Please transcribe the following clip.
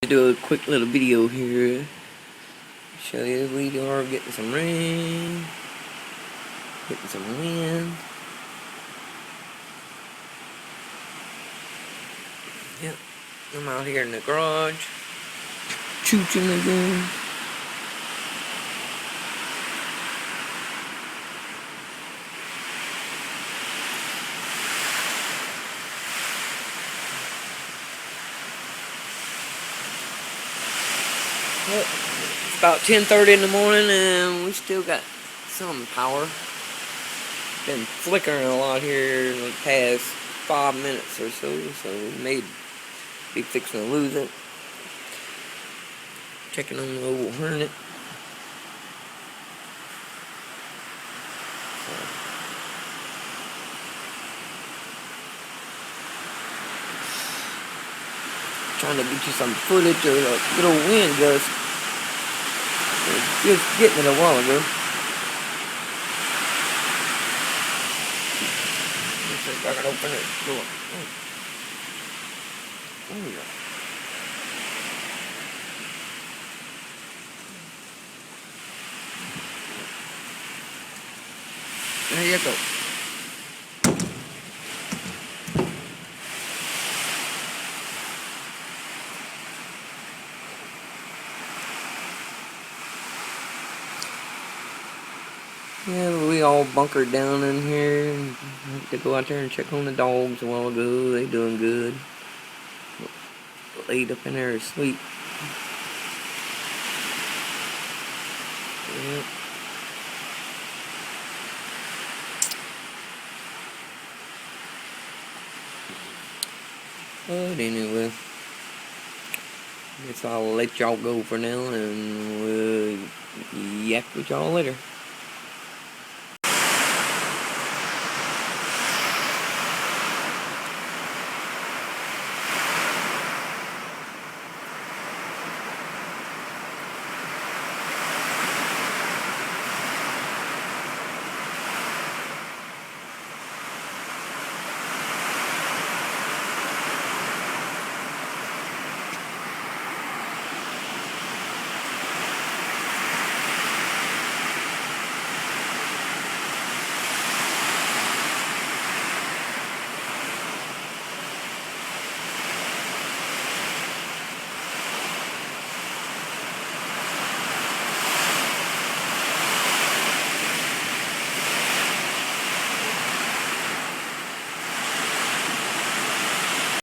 Do a quick little video here. Show you we are getting some rain, getting some wind. Yep, I'm out here in the garage, chooching again. Well, it's about 10:30 in the morning and we still got some power. Been flickering a lot here in the past 5 minutes or so we may be fixing to lose it. Checking on the old Hornet. Trying to get you some footage of a little wind gust. Just getting it a while ago. Let's see if I can open it door. Oh yeah. There you go. Yeah, we all bunkered down in here and had to go out there and check on the dogs a while ago. They doing good. Laid up in there asleep. Yep. But anyway, guess I'll let y'all go for now and we'll yak with y'all later.